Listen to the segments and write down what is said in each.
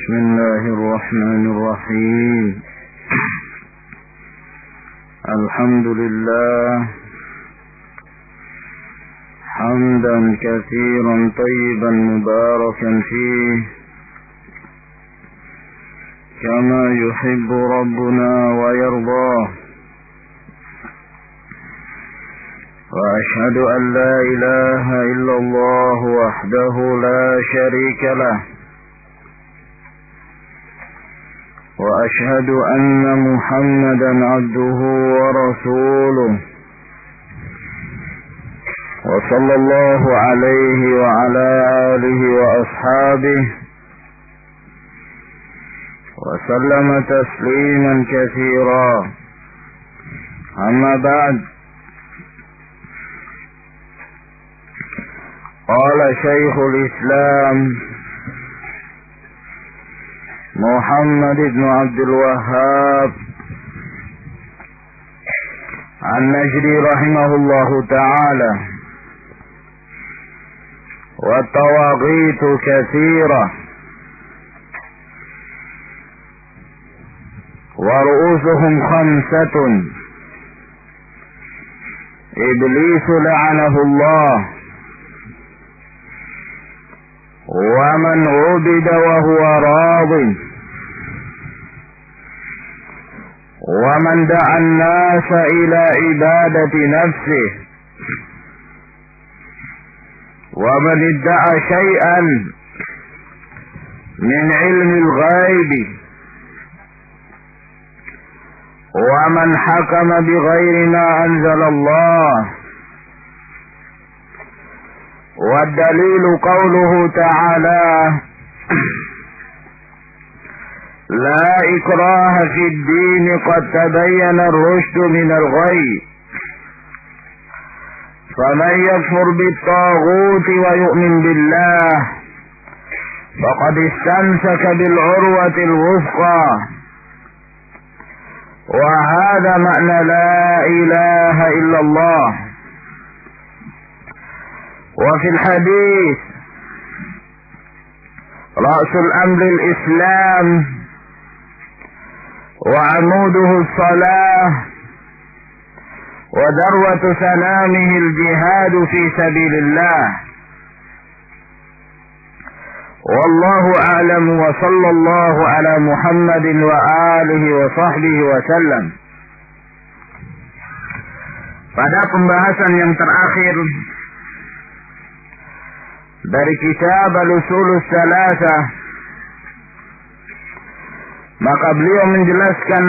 بسم الله الرحمن الرحيم. الحمد لله حمدا كثيرا طيبا مباركا فيه كما يحب ربنا ويرضاه. وأشهد أن لا إله إلا الله وحده لا شريك له، وأشهد أن محمدا عبده ورسوله، وصلى الله عليه وعلى آله وأصحابه وسلم تسليما كثيرا. أما بعد، قال شيخ الإسلام محمد بن عبد الوهاب النجدي رحمه الله تعالى: والطواغيت كثيرة ورؤوسهم 5: إبليس لعنه الله، ومن عبد وهو راض، ومن دعا الناس إلى عبادة نفسه، ومن ادعى شيئا من علم الغيب، ومن حكم بغير ما أنزل الله. والدليل قوله تعالى: لا إكراه في الدين قد تبين الرشد من الغي، فمن يكفر بالطاغوت ويؤمن بالله فقد استمسك بالعروة الوثقى. وهذا معنى لا إله إلا الله. وفي الحديث: رأس الأمر الإسلام، وعموده الصلاة، وذروة سنامه الجهاد في سبيل الله. والله أعلم، وصلى الله على محمد وآله وصحبه وسلم. Pada pembahasan yang terakhir dari kitab Al-Usulus Salasah, maka beliau menjelaskan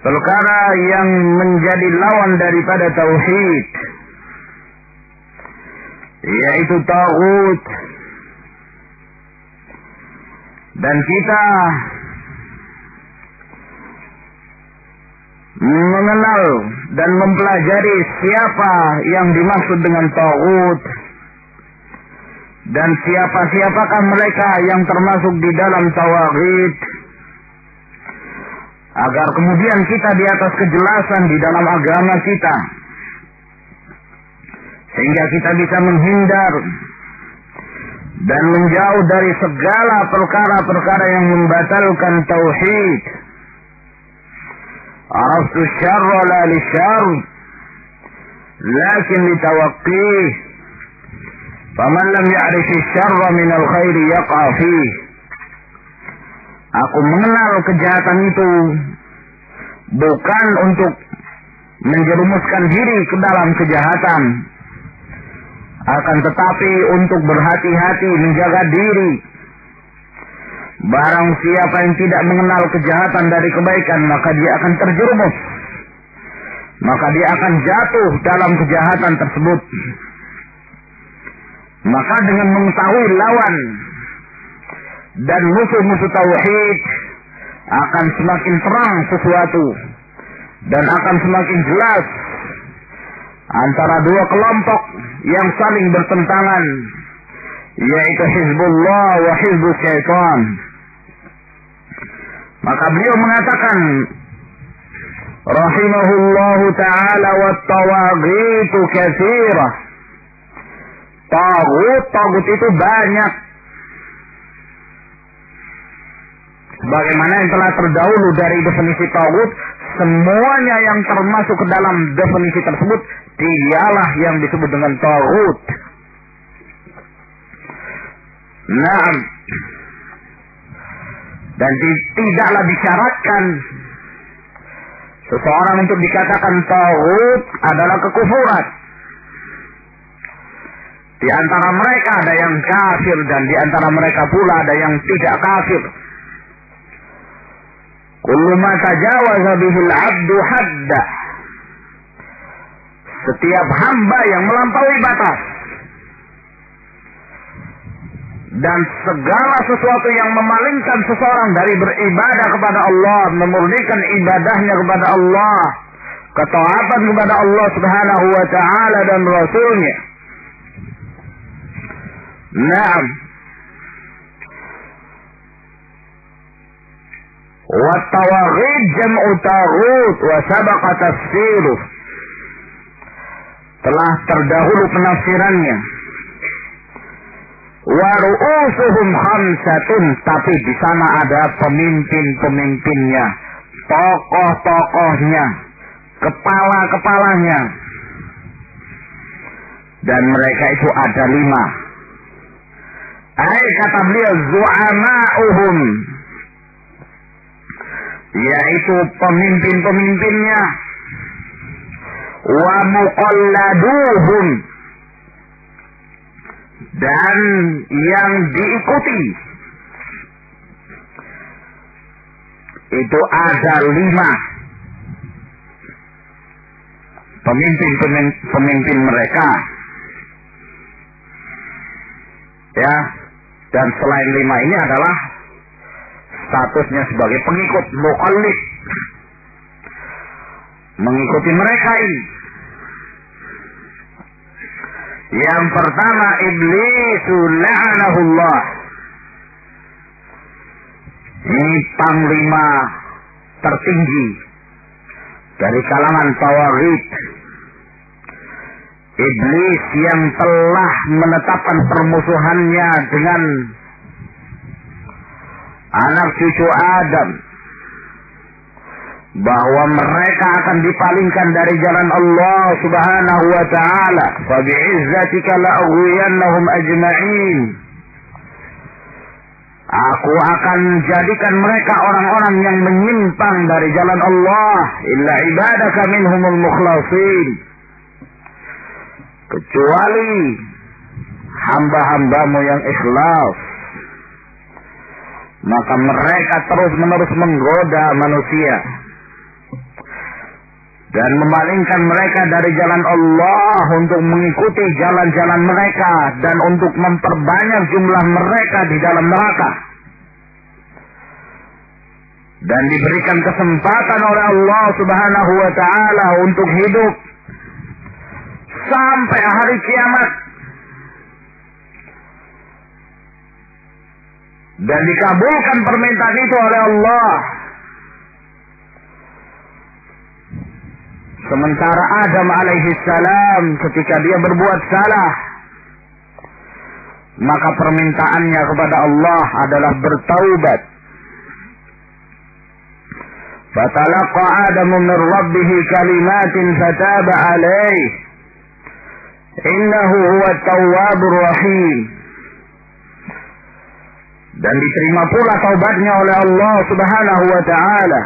perkara yang menjadi lawan daripada tauhid, yaitu taghut. Dan kita mengenal dan mempelajari siapa yang dimaksud dengan taghut dan siapakah mereka yang termasuk di dalam tawaghit, agar kemudian kita di atas kejelasan di dalam agama kita, sehingga kita bisa menghindar dan menjauh dari segala perkara-perkara yang membatalkan tauhid. Araftu syarra la li syarr, lakin li tawaqqih. Faman lam ya'rif syarra min al-khairi yaqa fih. Aku mengenal kejahatan itu bukan untuk menjerumuskan diri ke dalam kejahatan, akan tetapi untuk berhati-hati menjaga diri. Barang siapa yang tidak mengenal kejahatan dari kebaikan, maka dia akan terjerumus, maka dia akan jatuh dalam kejahatan tersebut. Maka dengan mengetahui lawan dan musuh-musuh tauhid, akan semakin terang sesuatu dan akan semakin jelas antara dua kelompok yang saling bertentangan, yaitu Hizbullah wa Hizbus Syaitan. Maka beliau mengatakan rahimahullahu ta'ala, wat tawaghitu katsirah. Tagut itu banyak. Sebagaimana yang telah terdahulu dari definisi taghut, semuanya yang termasuk ke dalam definisi tersebut, dialah yang disebut dengan taghut. Naam. Dan tidaklah disyaratkan seseorang untuk dikatakan taghut adalah kekufuran. Di antara mereka ada yang kafir dan di antara mereka pula ada yang tidak kafir. Kullu ma tajawaza bihil 'abdu hadda. Setiap hamba yang melampaui batas dan segala sesuatu yang memalingkan seseorang dari beribadah kepada Allah, memurnikan ibadahnya kepada Allah, ketaatan kepada Allah Subhanahu wa taala dan Rasulnya. Naam. Wa tawaghid jam'u taghut wa sabaqa tafsiruh. Telah terdahulu penafsirannya. Wa ru'usuhum khamsatun, tapi di sana ada pemimpin-pemimpinnya, tokoh-tokohnya, kepala-kepalanya. Dan mereka itu ada 5. Kata beliau zu'ama'uhum, yaitu pemimpin-pemimpinnya, wa muqalladuhum, dan yang diikuti. Itu ada 5 pemimpin mereka, ya. Dan selain 5 ini adalah statusnya sebagai pengikut, muqallid, mengikuti mereka ini. Yang pertama, Iblis la'anahullah. Ini panglima tertinggi dari kalangan tawaghit. Iblis yang telah menetapkan permusuhannya dengan anak cucu Adam, bahwa mereka akan dipalingkan dari jalan Allah Subhanahu wa taala. Fa bi'izzatika la'ughwiyannahum ajma'in. Aku akan jadikan mereka orang-orang yang menyimpang dari jalan Allah, illa ibadaka minhumul mukhlasin, kecuali hamba-hambamu yang ikhlas. Maka mereka terus-menerus menggoda manusia dan memalingkan mereka dari jalan Allah untuk mengikuti jalan-jalan mereka dan untuk memperbanyak jumlah mereka di dalam neraka. Dan diberikan kesempatan oleh Allah Subhanahu wa taala untuk hidup sampai hari kiamat. Dan dikabulkan permintaan itu oleh Allah. Sementara Adam alaihissalam ketika dia berbuat salah, maka permintaannya kepada Allah adalah bertaubat. Fatalaqa Adamu min rabbih kalimatin fataba alaihi innahu huwat tawwabur rahim. Dan diterima pula taubatnya oleh Allah Subhanahu wa taala.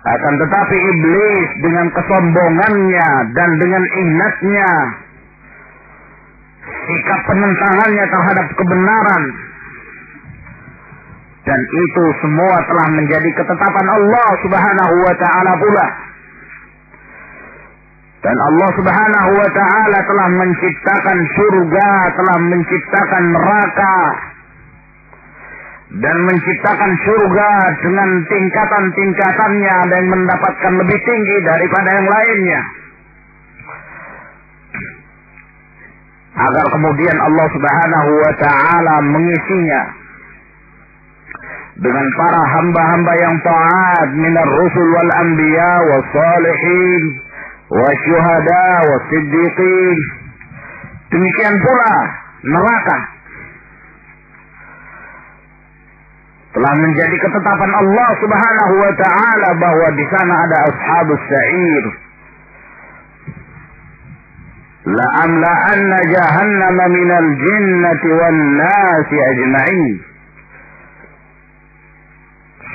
Akan tetapi iblis dengan kesombongannya dan dengan inatnya, sikap penentangannya terhadap kebenaran, dan itu semua telah menjadi ketetapan Allah Subhanahu wa taala pula. Dan Allah Subhanahu wa taala telah menciptakan surga, telah menciptakan neraka, dan menciptakan surga dengan tingkatan-tingkatannya. Ada yang mendapatkan lebih tinggi daripada yang lainnya, agar kemudian Allah Subhanahu wa taala mengisinya dengan para hamba-hamba yang taat minar rusul wal anbiya was salihin wasyuhada wasiddiqin. Demikian pula neraka telah menjadi ketetapan Allah Subhanahu wa taala bahwa di sana ada ashabus sa'ir. La amla'anna jahannama minal jinnati wan nasi ajma'in.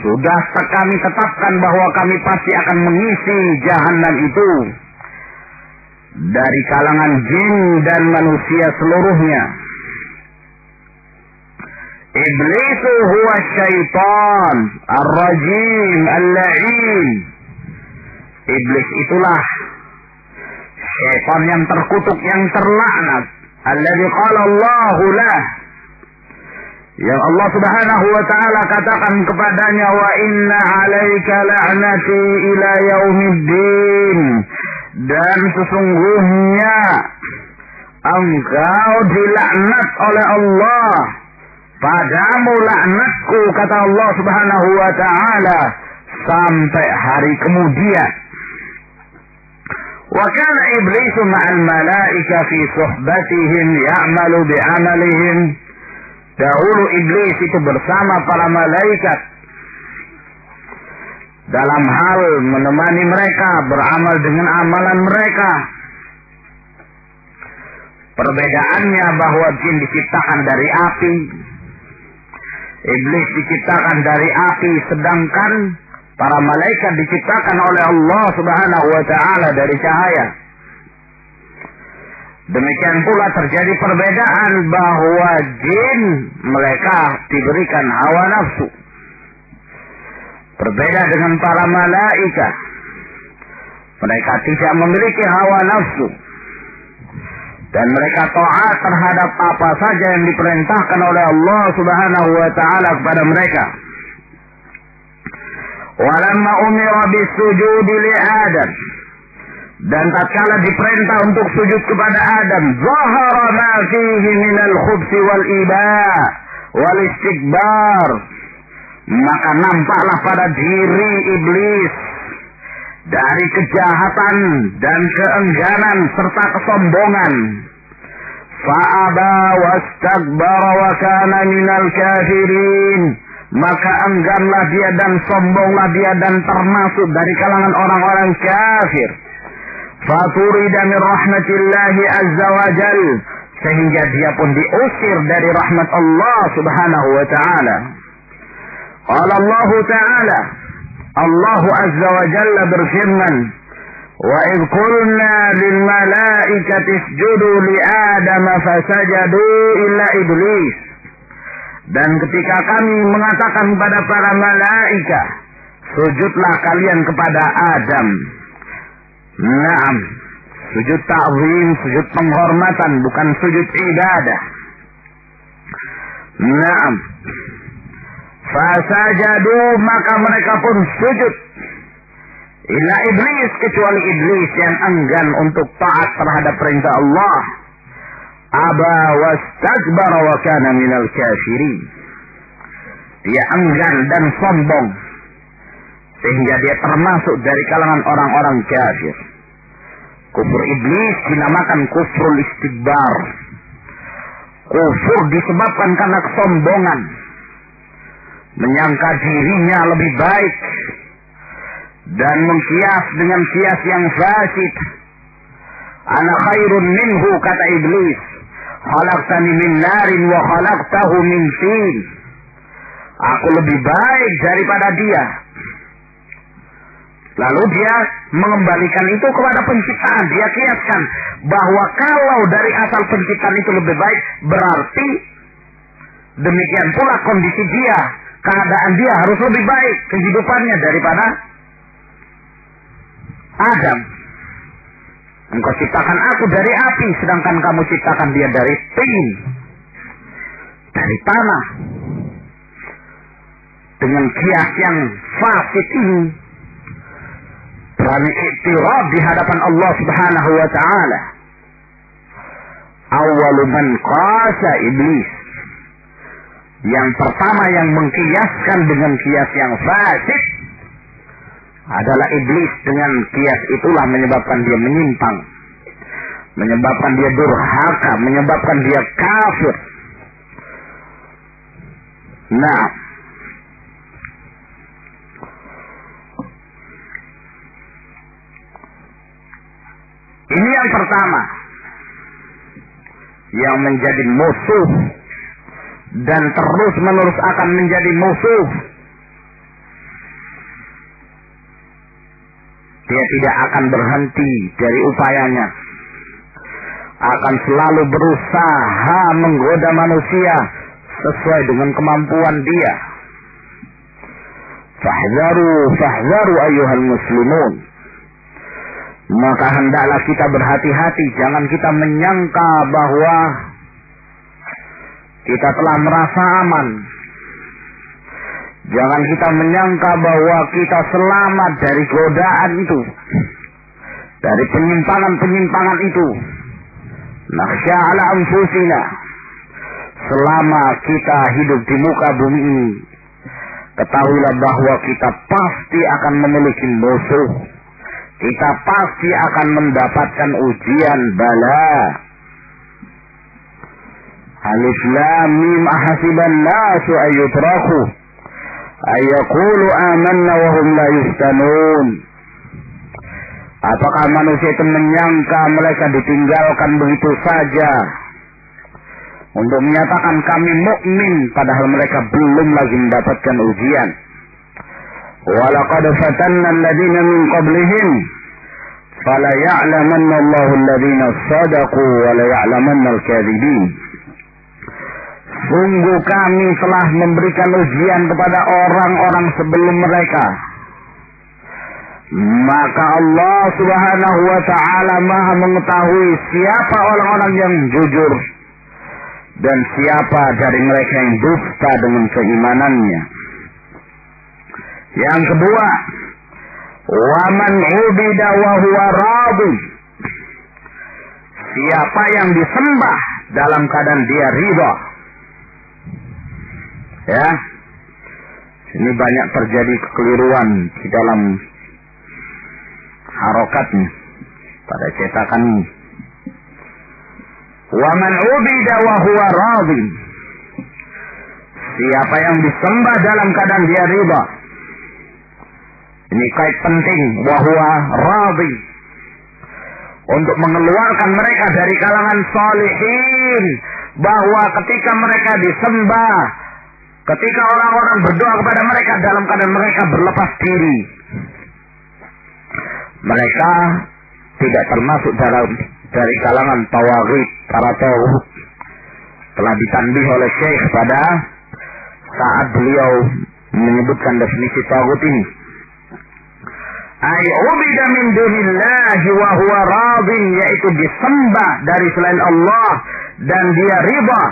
Sudah kami tetapkan bahwa kami pasti akan mengisi jahanam itu dari kalangan jin dan manusia seluruhnya. Iblis huwa syaitan ar-rajim al-la'in. Iblis itulah syaitan yang terkutuk, yang terlaknat. Alladzi qala Allahu lah, yang Allah Subhanahu wa taala katakan kepadanya, wa inna 'alaika la'nati ila yaumiddin, dan sesungguhnya engkau dilaknat oleh Allah, padamu laknatku, kata Allah Subhanahu wa taala, sampai hari kemudian. Wa kana iblisu ma'al malaika fi suhbatihim ya'malu bi'amalihim. Dahulu iblis itu bersama para malaikat dalam hal menemani mereka, beramal dengan amalan mereka. Perbedaannya bahwa jin diciptakan dari api, iblis diciptakan dari api, sedangkan para malaikat diciptakan oleh Allah Subhanahu wa taala dari cahaya. Demikian pula terjadi perbedaan bahwa jin mereka diberikan hawa nafsu. Berbeda dengan para malaikat. Mereka tidak memiliki hawa nafsu. Dan mereka taat terhadap apa saja yang diperintahkan oleh Allah Subhanahu wa taala kepada mereka. Walamma umira bisujudi li Adam, dan tatkala diperintah untuk sujud kepada Adam, zahara ma fihi minal khubsi wal iba' wal istikbar, maka nampaklah pada diri iblis dari kejahatan dan keengganan serta kesombongan. Fa'aba wastakbara wa kana minal kafirin, maka engganlah dia dan sombonglah dia dan termasuk dari kalangan orang-orang kafir. Faturida min rahmatillahi azza wa jal, sehingga dia pun diusir dari rahmat Allah Subhanahu wa ta'ala. Qala Allah ta'ala, Allah azza wa jalla berfirman, wa idh qulna lil malaikati isjudu li Adam fasajadu illa iblis. Dan ketika kami mengatakan kepada para malaikat, sujudlah kalian kepada Adam. Naam, sujud ta'zim, sujud penghormatan, bukan sujud ibadah. Naam. Fasajadu, maka mereka pun sujud. Illa iblis, kecuali iblis yang enggan untuk taat terhadap perintah Allah. Aba wastakbara wa kana minal kafirin. Dia enggan dan sombong, sehingga dia termasuk dari kalangan orang-orang kafir. Kufur iblis dinamakan kufrul istikbar. Kufur disebabkan karena kesombongan, menyangka dirinya lebih baik, dan mengkias dengan kias yang fasid. Ana khairun minhu, kata iblis. Khalaqtani min narin wa khalaqtahu min tin. Aku lebih baik daripada dia. Lalu dia mengembalikan itu kepada penciptaan. Dia kiaskan bahwa kalau dari asal penciptaan itu lebih baik, berarti demikian pula kondisi dia, keadaan dia harus lebih baik kehidupannya daripada Adam. Engkau ciptakan aku dari api, sedangkan kamu ciptakan dia dari tin, dari tanah. Dengan kias yang fasid ini, berani iktiraf di hadapan Allah Subhanahu wa ta'ala. Awwalu man qasa iblis. Yang pertama yang mengkiaskan dengan kias yang fasid adalah iblis. Dengan kias itulah menyebabkan dia menyimpang, menyebabkan dia durhaka, menyebabkan dia kafir. Nah, Ini yang pertama, yang menjadi musuh dan terus-menerus akan menjadi musuh. Dia tidak akan berhenti dari upayanya, akan selalu berusaha menggoda manusia sesuai dengan kemampuan dia. Fahzaru ayyuhal muslimun. Maka hendaklah kita berhati-hati, jangan kita menyangka bahwa kita telah merasa aman. Jangan kita menyangka bahwa kita selamat dari godaan itu, dari penyimpangan-penyimpangan itu. Nakhsha ala anfusina. Selama kita hidup di muka bumi ini, ketahuilah bahwa kita pasti akan memiliki musuh. Kita pasti akan mendapatkan ujian bala. Alif lam mim ahasiban nasu ayyutraku ayyaqulu amanna wa hum la yuftanun. Apakah manusia itu menyangka mereka ditinggalkan begitu saja untuk menyatakan kami mukmin, padahal mereka belum lagi mendapatkan ujian. Walaqad fatanna alladziina min qablihim fala ya'lamanna Allahu alladziina shadaqu wa la ya'lamanna al-kadzibin. Sungguh kami telah memberikan ujian kepada orang-orang sebelum mereka, maka Allah Subhanahu wa ta'ala Maha mengetahui siapa orang-orang yang jujur dan siapa dari mereka yang dusta dengan keimanannya. Yang kedua, wa man 'ubida wa huwa radhi. Siapa yang disembah dalam keadaan dia ridha. Ya. Ini banyak terjadi kekeliruan di dalam harokatnya pada cetakan ini. Wa man 'ubida wa huwa radhi. Siapa yang disembah dalam keadaan dia ridha. Ini kait penting, wa huwa radhi, untuk mengeluarkan mereka dari kalangan salihin, bahwa ketika mereka disembah, ketika orang-orang berdoa kepada mereka dalam keadaan mereka berlepas diri, mereka tidak termasuk dari kalangan tawaghit, para tauhid. Telah ditanbih oleh Syekh pada saat beliau menyebutkan definisi tawaghit ini. Ay ubida min dunillahi wa huwa radin, yaitu disembah dari selain Allah dan dia ridha.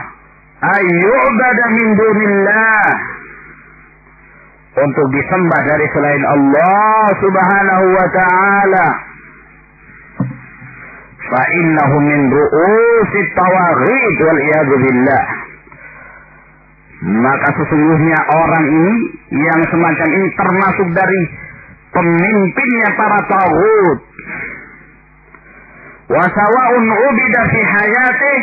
Ay ubada min dunillah, untuk disembah dari selain Allah Subhanahu wa ta'ala. Fa innahu min ru'usit tawaghit wal iyadzu billah. Maka sesungguhnya orang ini yang semacam ini termasuk dari pemimpinnya para taghut. Wa sawa'un ubida fi hayatih,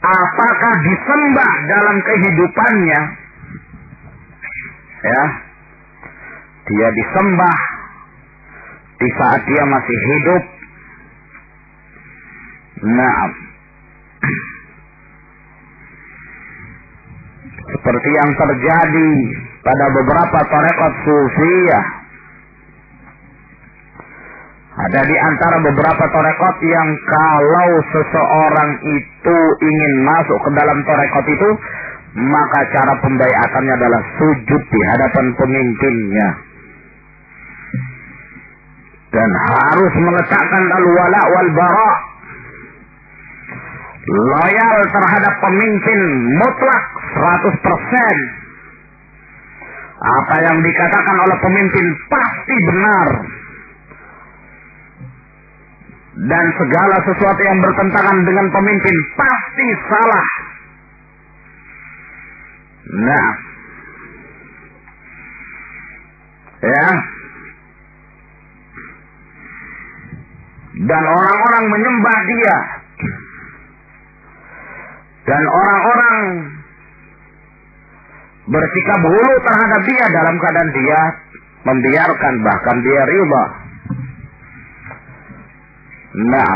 apakah disembah dalam kehidupannya, ya, dia disembah di saat dia masih hidup. Naam, seperti yang terjadi pada beberapa tarekat sufiyah. Ada di antara beberapa tarekat yang kalau seseorang itu ingin masuk ke dalam tarekat itu, maka cara pembaiatannya adalah sujud di hadapan pemimpinnya dan harus meletakkan al-wala wal bara, loyal terhadap pemimpin mutlak 100%. Apa yang dikatakan oleh pemimpin pasti benar, dan segala sesuatu yang bertentangan dengan pemimpin pasti salah. Nah, ya, dan orang-orang menyembah dia, dan orang-orang bersikap hulu terhadap dia dalam keadaan dia membiarkan, bahkan dia ridha. Nah,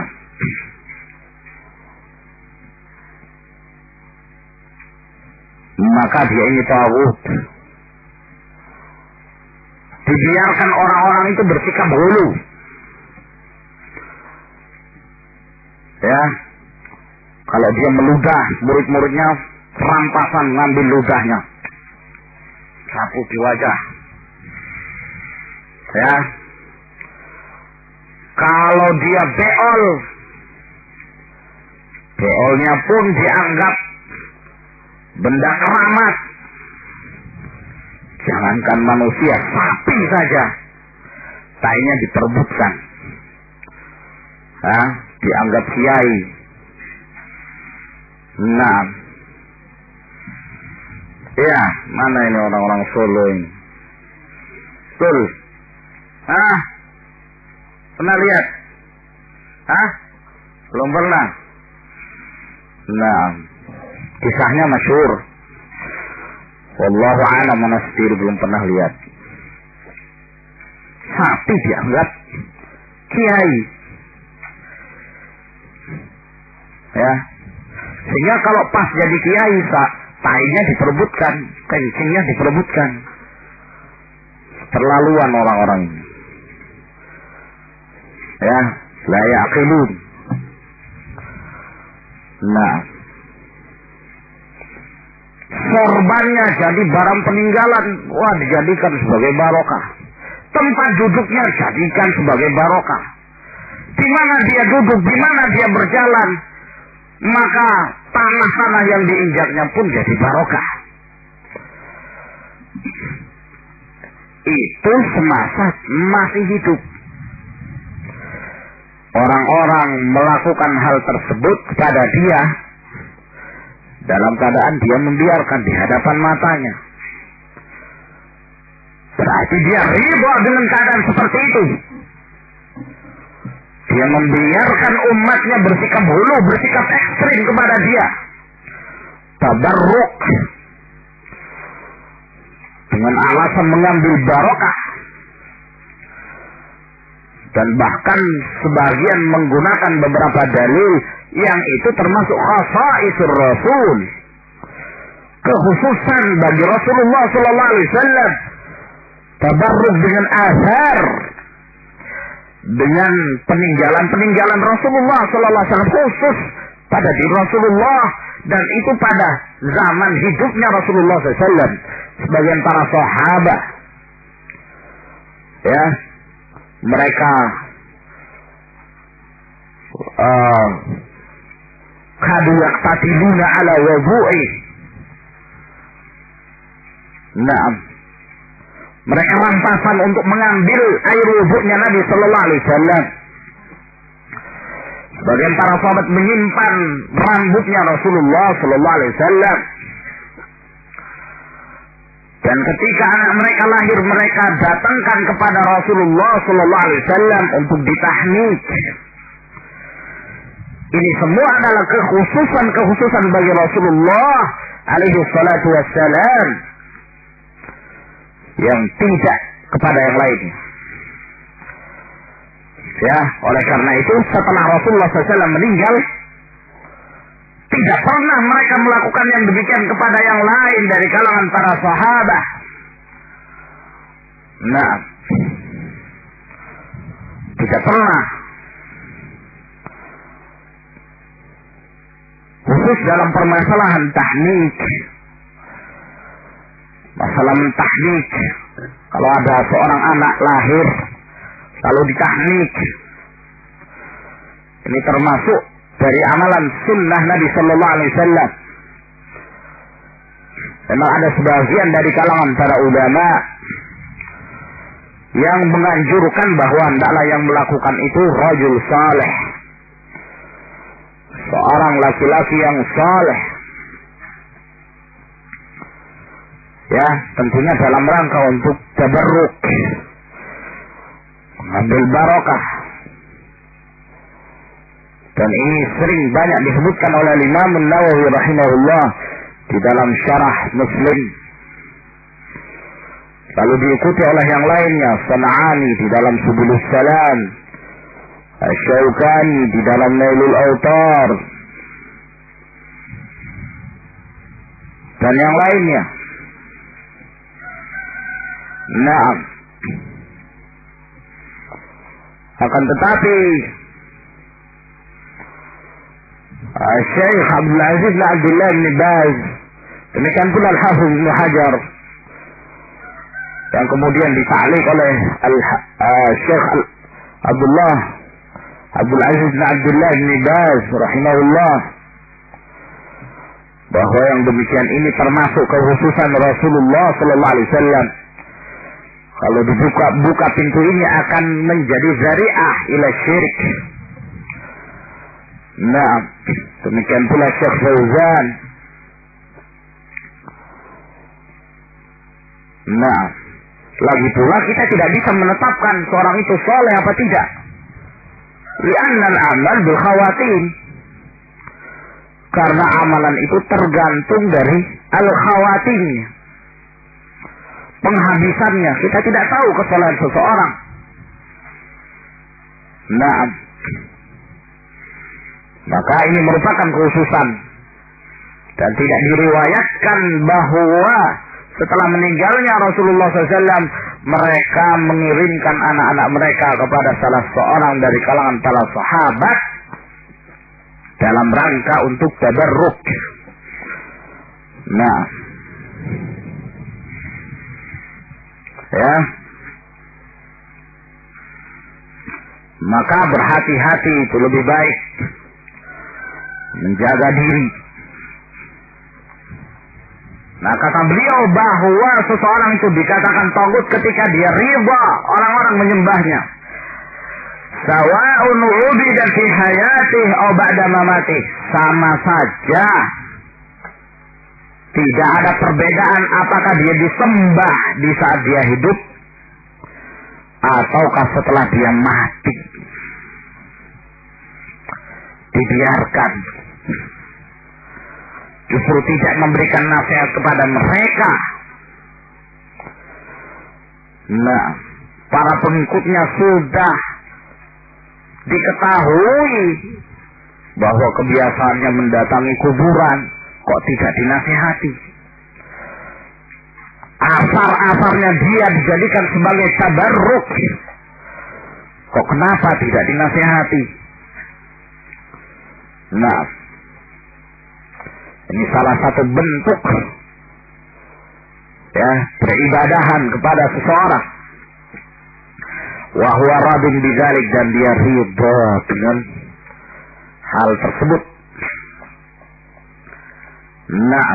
maka dia ini taghut. Dibiarkan orang-orang itu bersikap hulu. Ya, kalau dia meludah, murid-muridnya rampasan ngambil ludahnya, sapu di wajah. Ya, kalau dia beol, beolnya pun dianggap benda keramat. Jangankan manusia, sapi saja tainya diperebutkan. Dianggap kiai. Nah, ya, mana ini orang-orang Solo ini? Betul. Pernah lihat? Belum pernah. Nah, kisahnya masyhur. Wallahu a'lam, mana sendiri belum pernah lihat. Sapi dianggap kiai. Ya, sehingga kalau pas jadi kiai, tainya diperebutkan, kencingnya diperebutkan. Terlaluan orang-orang ini. Ya, la ya'qilun. Nah, sorbannya jadi barang peninggalan, wah, dijadikan sebagai barokah. Tempat duduknya jadikan sebagai barokah. Di mana dia duduk, di mana dia berjalan, maka tanah-tanah yang diinjaknya pun jadi barokah. Itu semasa masih hidup. Orang-orang melakukan hal tersebut kepada dia dalam keadaan dia membiarkan di hadapan matanya. Berarti dia ridha dengan keadaan seperti itu. Dia membiarkan umatnya bersikap hulu, bersikap ekstrim kepada dia. Tabarruk dengan alasan mengambil barokah. Dan bahkan sebagian menggunakan beberapa dalil yang itu termasuk khasaisur Rasul, kekhususan bagi Rasulullah sallallahu alaihi wasallam. Tabarruk dengan azhar, dengan peninggalan-peninggalan Rasulullah sallallahu alaihi wasallam, khusus pada diri Rasulullah, dan itu pada zaman hidupnya Rasulullah sallallahu alaihi wasallam. Sebagian para sahabat, ya, mereka kadu yaqtatiluna ala wudu'i. Naam, mereka rampasan untuk mengambil air wudhunya Nabi sallallahu alaihi wasallam. Sebagian para sahabat menyimpan rambutnya Rasulullah sallallahu alaihi wasallam. Dan ketika anak mereka lahir, mereka datangkan kepada Rasulullah sallallahu alaihi wasallam untuk ditahnik. Ini semua adalah kekhususan bagi Rasulullah alaihi salatu wassalam, yang tidak kepada yang lainnya. Ya, oleh karena itu setelah Rasulullah SAW meninggal, tidak pernah mereka melakukan yang demikian kepada yang lain dari kalangan para sahabat. Nah, tidak pernah. Khusus dalam permasalahan tahnik, masalah mentahnik, kalau ada seorang anak lahir lalu ditahnik, ini termasuk dari amalan sunnah Nabi Sallallahu Alaihi Wasallam. Memang ada sebagian dari kalangan para ulama yang menganjurkan bahwa hendaklah yang melakukan itu rajul saleh, seorang laki-laki yang saleh. Ya, tentunya dalam rangka untuk tabarruk, mengambil barokah. Dan ini sering banyak disebutkan oleh Imam Nawawi rahimahullah di dalam syarah Muslim. Lalu diikuti oleh yang lainnya, San'ani di dalam Subulus Salam, Asy-Syaukani di dalam Nailul Autar dan yang lainnya. Naam. Akan tetapi Syekh Abdul Aziz bin Abdullah bin Baz, demikian pula Al-Hafiz Ibnu Hajar, yang kemudian dita'liq oleh Syekh Abdul Aziz bin Abdullah bin Baz rahimahullah, bahwa yang demikian ini termasuk kekhususan Rasulullah sallallahu alaihi wasallam. Kalau dibuka pintu ini akan menjadi zari'ah ila syirik. Nah, demikian pula Syekh Fauzan. Nah, lagi pula kita tidak bisa menetapkan seorang itu soleh apa tidak. Li'anna al-amal bil khawatim. Karena amalan itu tergantung dari al-khawatimnya, penghabisannya. Kita tidak tahu kesalahan seseorang. Nah, maka ini merupakan kekhususan, dan tidak diriwayatkan bahwa setelah meninggalnya Rasulullah SAW mereka mengirimkan anak-anak mereka kepada salah seorang dari kalangan para sahabat dalam rangka untuk tabarruk. Nah, ya, maka berhati-hati itu lebih baik, menjaga diri. Nah, kata beliau bahwa seseorang itu dikatakan tagut ketika dia ridha orang-orang menyembahnya, sawa'un ubida fi hayatih aw ba'da mamatih, sama saja, tidak ada perbedaan apakah dia disembah di saat dia hidup ataukah setelah dia mati. Dibiarkan, justru tidak memberikan nasihat kepada mereka. Nah, para pengikutnya sudah diketahui bahwa kebiasaannya mendatangi kuburan, kok tidak dinasihati. Asar-asarnya dia dijadikan sebagai tabarruk, kok kenapa tidak dinasihati? Nah, ini salah satu bentuk ya peribadahan kepada seseorang. Wa huwa radin bidzalik, dan dia ridha dengan hal tersebut. Nah,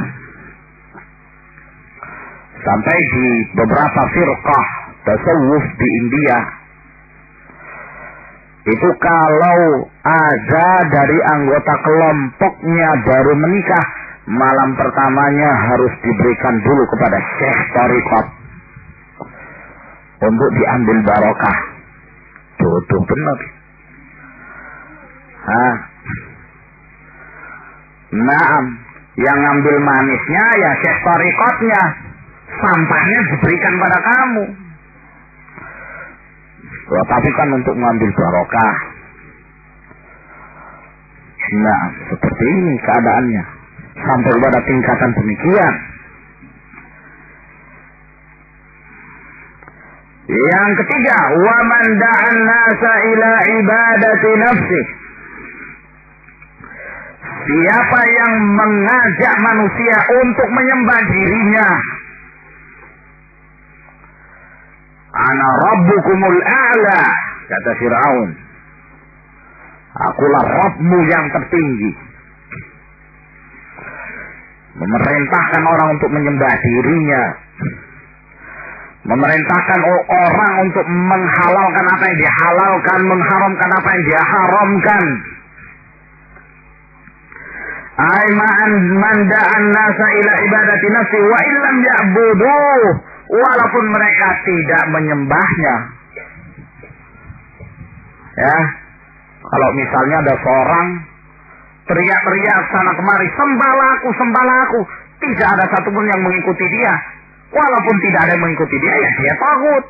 sampai di beberapa firqah tasawuf di India itu kalau ada dari anggota kelompoknya baru menikah, malam pertamanya harus diberikan dulu kepada syekh tariqat untuk diambil barokah. Tuh benar. Naam, yang ngambil manisnya ya syekh tariqatnya, sampahnya diberikan pada kamu. Tapi kan untuk mengambil barokah. Nah, seperti ini keadaannya, sampai pada tingkatan demikian. Yang ketiga, wa man da'an nasa ila ibadati nafsi. Siapa yang mengajak manusia untuk menyembah dirinya. Ana rabbukumul a'la, kata Fir'aun. Akulah Rabbmu yang tertinggi. Memerintahkan orang untuk menyembah dirinya. Memerintahkan orang untuk menghalalkan apa yang dihalalkan, mengharamkan apa yang diharamkan. Aiman manda'an nasa ila ibadati nafsi wa illam ya'buduh, walaupun mereka tidak menyembahnya. Ya, kalau misalnya ada seorang teriak-teriak sana kemari, sembahlah aku, tidak ada satupun yang mengikuti dia. Walaupun tidak ada yang mengikuti dia, ya dia takut.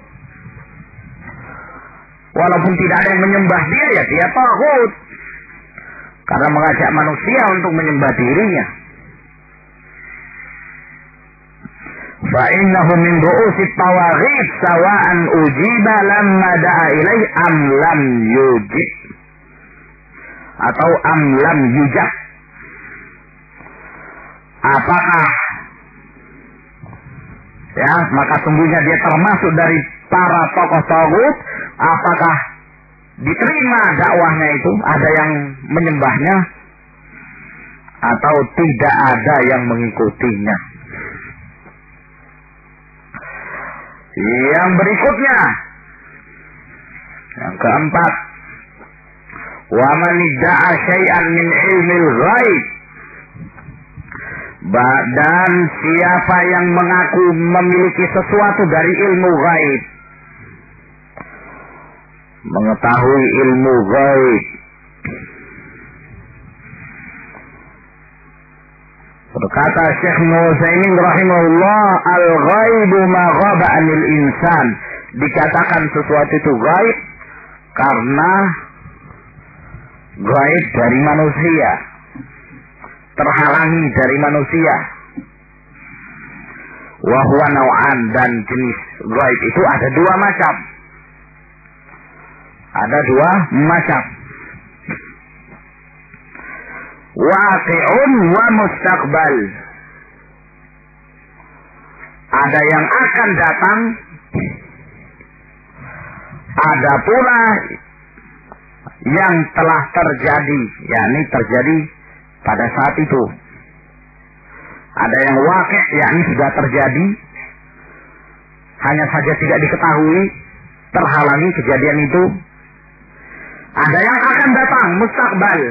Walaupun tidak ada yang menyembah dia, ya dia taghut. Karena mengajak manusia untuk menyembah dirinya. Fa'innahu min ru'usit tawaghid sawa'an ujiba lamma da'a ilaih am lam yujib. Atau am lam yujab. Apakah ya, maka sungguhnya dia termasuk dari para tokoh taghut. Apakah diterima dakwahnya itu, ada yang menyembahnya atau tidak ada yang mengikutinya. Yang berikutnya, yang keempat, wa man idda'a syai'an min ilmil ghaib, dan siapa yang mengaku memiliki sesuatu dari ilmu ghaib, mengetahui ilmu ghaib. Berkata Syekh Nu'utsaimin rahimahullah, al-ghaibu ma ghaba 'anil insan. Dikatakan sesuatu itu gaib karena gaib dari manusia, terhalangi dari manusia. Wa huwa naw'an, dan jenis gaib itu ada dua macam. Ada dua macam. Waqi'un wa mustaqbal. Ada yang akan datang, ada pula yang telah terjadi, yakni terjadi pada saat itu. Ada yang waqi', yakni sudah terjadi, hanya saja tidak diketahui, terhalangi kejadian itu. Ada yang akan datang, mustaqbal.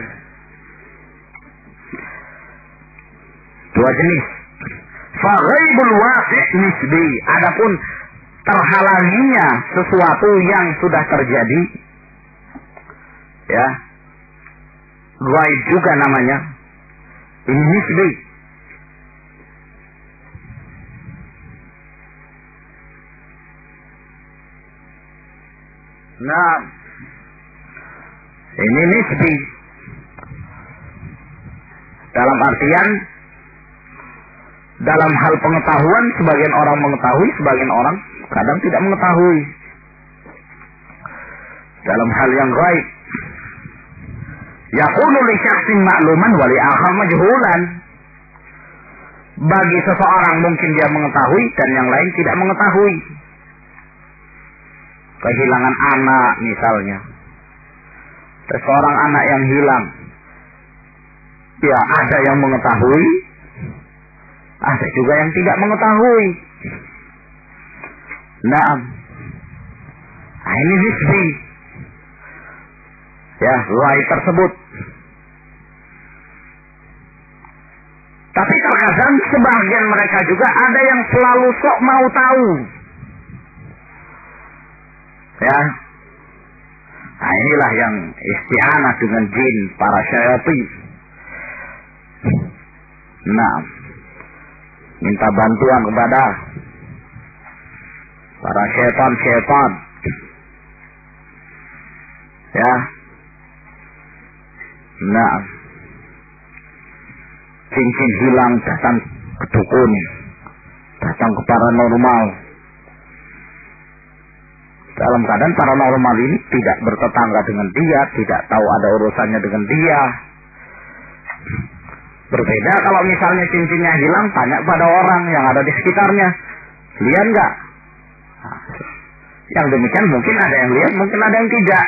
Dua jenis. Faghaibul waqi' nisbi. Adapun terhalanginya sesuatu yang sudah terjadi, ya, gaib juga namanya. Ini nisbi. Nah, ini nisbi. Dalam artian, dalam hal pengetahuan, sebagian orang mengetahui, sebagian orang kadang tidak mengetahui. Dalam hal yang gaib, yakunu li syakhsin ma'luman wa li akhar majhulan. Bagi seseorang mungkin dia mengetahui dan yang lain tidak mengetahui. Kehilangan anak misalnya, seseorang anak yang hilang, ya ada yang mengetahui, ada juga yang tidak mengetahui. Nah, ini nisbi, ya, gaib tersebut. Tapi terkadang sebagian mereka juga ada yang selalu sok mau tahu, ya. Nah, inilah yang isti'anah dengan jin, para syaitan. Nah, minta bantuan kepada para syaitan, ya. Nah, cincin hilang, datang ke dukun, datang ke paranormal. Dalam keadaan paranormal ini tidak bertetangga dengan dia, tidak tahu ada urusannya dengan dia. Berbeda kalau misalnya cincinnya hilang, tanya pada orang yang ada di sekitarnya, lihat nggak? Nah, yang demikian mungkin ada yang lihat, mungkin ada yang tidak.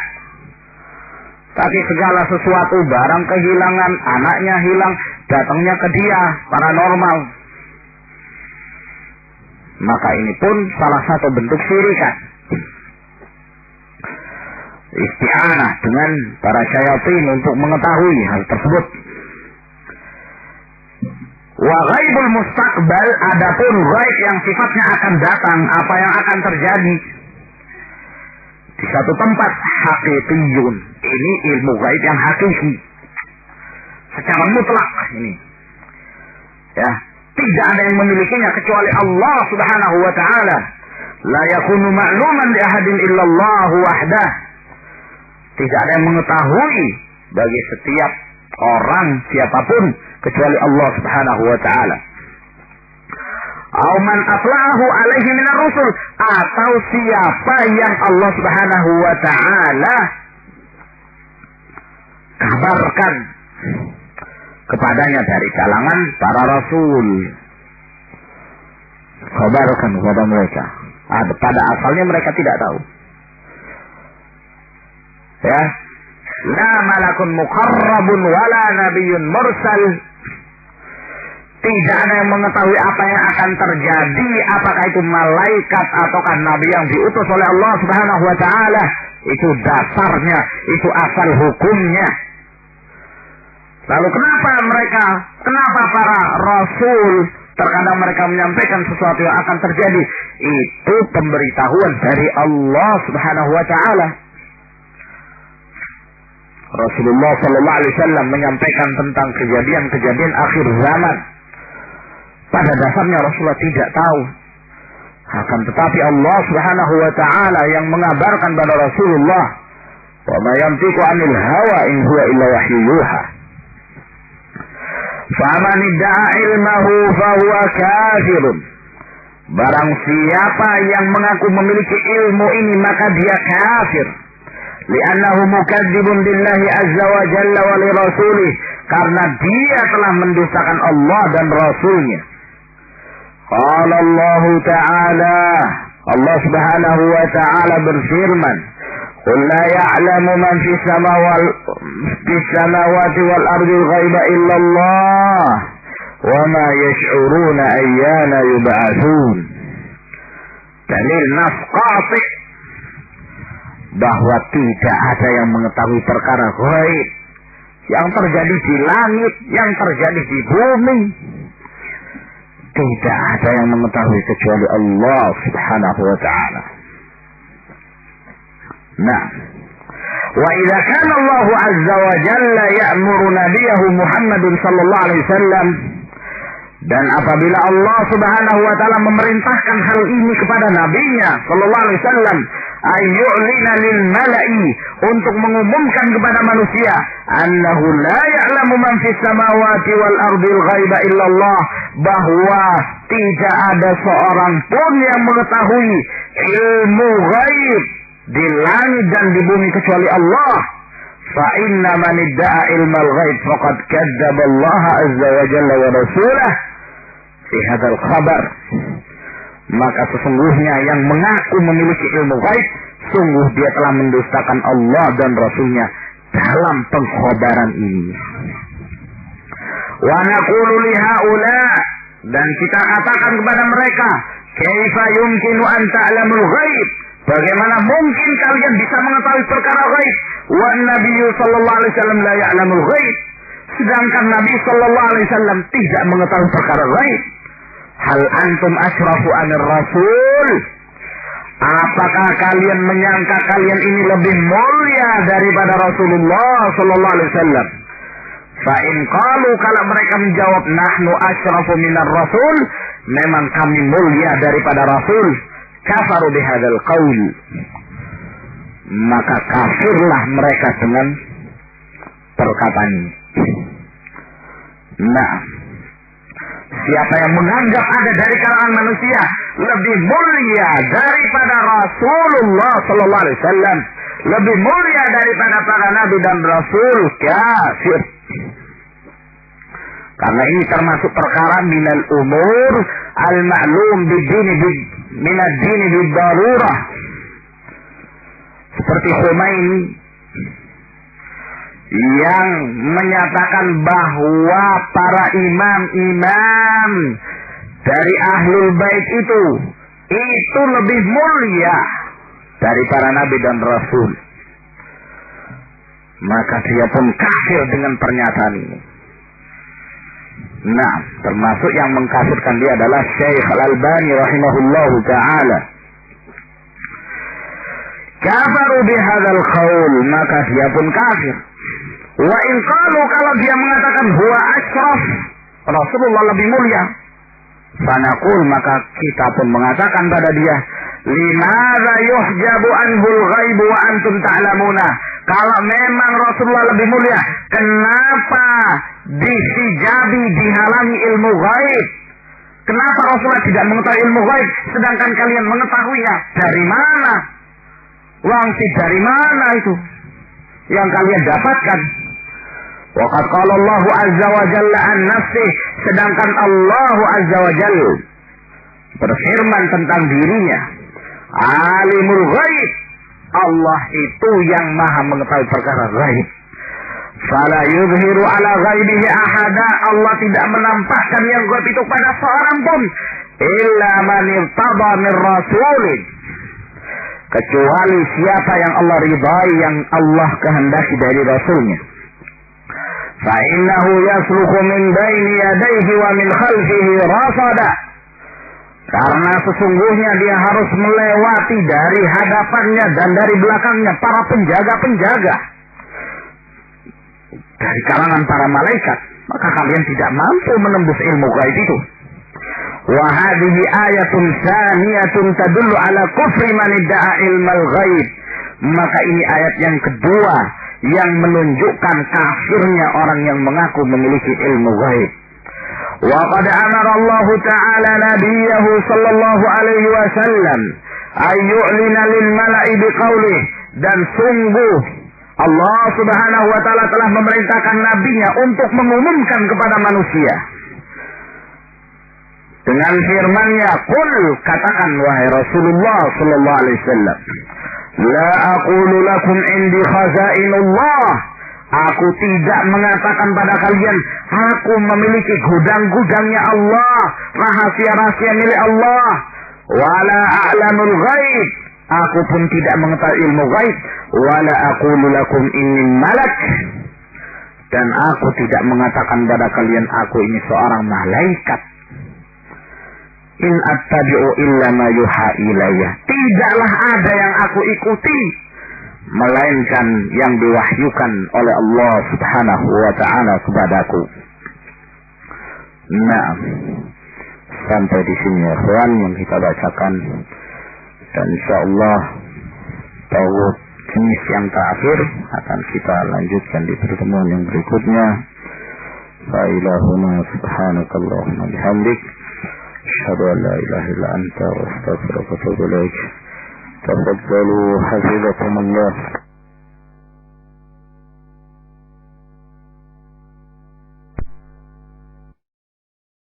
Tapi segala sesuatu, barang kehilangan, anaknya hilang, datangnya ke dia, paranormal. Maka ini pun salah satu bentuk syirikan. Isti'anah dengan para syaitan untuk mengetahui hal tersebut. Wa ghaibul mustaqbal, adapun ghaib yang sifatnya akan datang, apa yang akan terjadi di satu tempat, haqiqiyun. Ini ilmu ghaib yang hakiki, secara mutlak ini. Ya, tidak ada yang memilikinya kecuali Allah Subhanahu wa taala. La yakunu ma'luman li ahadin illallah wahdah. Tidak ada yang mengetahui bagi setiap orang siapapun kecuali Allah Subhanahu wa taala. Auman aflahu alaihi minar rusul, atau siapa yang Allah Subhanahu wa taala kabarkan kepadanya dari kalangan para rasul. Kabarkan kepada mereka. Pada asalnya mereka tidak tahu. Ya, la malakun muqarrabun wala nabiyyun mursal. Tidak ada yang mengetahui apa yang akan terjadi, apakah itu malaikat ataukah nabi yang diutus oleh Allah Subhanahu wa taala. Itu dasarnya, itu asal hukumnya. Lalu kenapa para rasul terkadang mereka menyampaikan sesuatu yang akan terjadi? Itu pemberitahuan dari Allah Subhanahu wa taala. Rasulullah sallallahu alaihi wasallam menyampaikan tentang kejadian-kejadian akhir zaman. Pada dasarnya Rasulullah tidak tahu. Akan tetapi Allah Subhanahu wa taala yang mengabarkan pada Rasulullah, "Wa ma yantiqu 'anil hawa in huwa illa wahyu yuha." Faman idda'a ilmahu fahuwa kafirun. Barang siapa yang mengaku memiliki ilmu ini maka dia kafir. Li'annahu mukadzibun billahi azza wa jalla wa li rasulih, karena dia telah mendustakan Allah dan Rasulnya. Qala Allah Ta'ala, Allah Subhanahu wa taala berfirman, "Qul la ya'lamu man fis samawati wal ardi al-ghaiba illa Allah, wa ma yash'uruna ayyana yub'atsun." Dalil nas qati' bahwa tidak ada yang mengetahui perkara ghaib yang terjadi di langit, yang terjadi di bumi. Tidak ada yang mengetahui kecuali Allah Subhanahu wa taala. Nah, wa idza kana Allah azza wa jalla ya'muru nabiyahu Muhammad sallallahu alaihi wasallam, dan apabila Allah Subhanahu wa taala memerintahkan hal ini kepada nabinya sallallahu alaihi wasallam, ayyu'lina lil mala'i, untuk mengumumkan kepada manusia, annahu la ya'lamu man fis samawati wal ardil ghaiba illallah, bahwa tidak ada seorang pun yang mengetahui ilmu ghaib di langit dan di bumi kecuali Allah. Fa inna man idda'a ilmal ghaib faqad kadzdzaba Allah azza wa jalla wa rasulahu fi hadzal khabar. Maka sesungguhnya yang mengaku memiliki ilmu gaib, sungguh dia telah mendustakan Allah dan Rasulnya dalam pengkhabaran ini. Wa naqulu li haula, dan kita katakan kepada mereka, kaifa yumkinu an ta'lamul ghaib, bagaimana mungkin kalian bisa mengetahui perkara gaib? Wa nabiyyu sallallahu alaihi wasallam la ya'lamul ghaib, sedangkan Nabi sallallahu alaihi wasallam tidak mengetahui perkara gaib. Hal antum asrafu anir rasul, apakah kalian menyangka kalian ini lebih mulia daripada Rasulullah sallallahu alaihi wasallam? Fa in qalu, kalau mereka menjawab nahnu asrafu minar rasul, memang kami mulia daripada Rasul, kafaru bihadzal qaul, maka kafirlah mereka dengan perkataan ini. Nah, siapa yang menganggap ada dari kalangan manusia lebih mulia daripada Rasulullah sallallahu alaihi wasallam, lebih mulia daripada para nabi dan rasul, kafir. Karena ini termasuk perkara minal umur al-ma'lum bid-dini minad dini bid-darurah. Seperti Khomeini yang menyatakan bahwa para imam-imam dari ahlul bait itu lebih mulia dari para nabi dan rasul. Maka dia pun kafir dengan pernyataan ini. Nah, termasuk yang mengkafirkan dia adalah Syekh Al-Albani rahimahullahu ta'ala. Kafaru bihadzal qaul, maka dia pun kafir. Wa in qalu, kalau dia mengatakan huwa asyraf, Rasulullah lebih mulia, fanaqul, maka kita pun mengatakan pada dia, limadza yuhjabu anhul ghaibu wa antum ta'lamuna, Kalau memang Rasulullah lebih mulia, kenapa disijabi, dihalangi ilmu gaib? Kenapa Rasulullah tidak mengetahui ilmu gaib, sedangkan kalian mengetahuinya? Dari mana? Wangsi dari mana itu yang kalian dapatkan? Waqad qala Allah azza wa jalla an nafsih, sedangkan Allah azza wa jalla berfirman tentang dirinya, alimul ghaib, Allah itu yang maha mengetahui perkara gaib. Fala yuzhiru ala ghaibihi ahada, Allah tidak menampakkan yang gaib itu pada seorang pun, illa man irtada min rasulin, kecuali siapa yang Allah ridai, yang Allah kehendaki dari rasulnya. Fa innahu yasluku min baini yadayhi wa min khalfihi rasada, karena sesungguhnya dia harus melewati dari hadapannya dan dari belakangnya para penjaga-penjaga dari kalangan para malaikat, maka kalian tidak mampu menembus ilmu gaib itu. Wa hadhihi ayatun tsaniyatun tadullu ala kufri man idda'a ilmal ghaib, maka ini ayat yang kedua yang menunjukkan kafirnya orang yang mengaku memiliki ilmu gaib. Wa qad amara Allah Ta'ala nabiyahu sallallahu alaihi wasallam ayyu'lina lil mala'i biqaulih, dan sungguh Allah Subhanahu wa taala telah memerintahkan nabinya untuk mengumumkan kepada manusia dengan firman-Nya, "Qul," katakan wahai Rasulullah sallallahu alaihi wasallam, "La aqulu lakum indi khazainullah," aku tidak mengatakan pada kalian, aku memiliki gudang-gudangnya Allah, rahasia-rahasia milik Allah. Wala a'lamul ghaib, aku pun tidak mengetahui ilmu gaib. Wala aqulu lakum inni malak, dan aku tidak mengatakan pada kalian aku ini seorang malaikat. In attabi'u illa ma yuha ilayya, tidaklah ada yang aku ikuti melainkan yang diwahyukan oleh Allah Subhanahu wa ta'ala kepadaku. Nah, sampai di sini ikhwan yang kita bacakan, dan insyaallah tauhid jenis yang terakhir akan kita lanjutkan di pertemuan yang berikutnya. La ilahuna subhanakallahumma bihamdik, asyhadu an la ilaha illa anta, astaghfiruka wa atubu ilaik. تفضلوا حفظكم الله.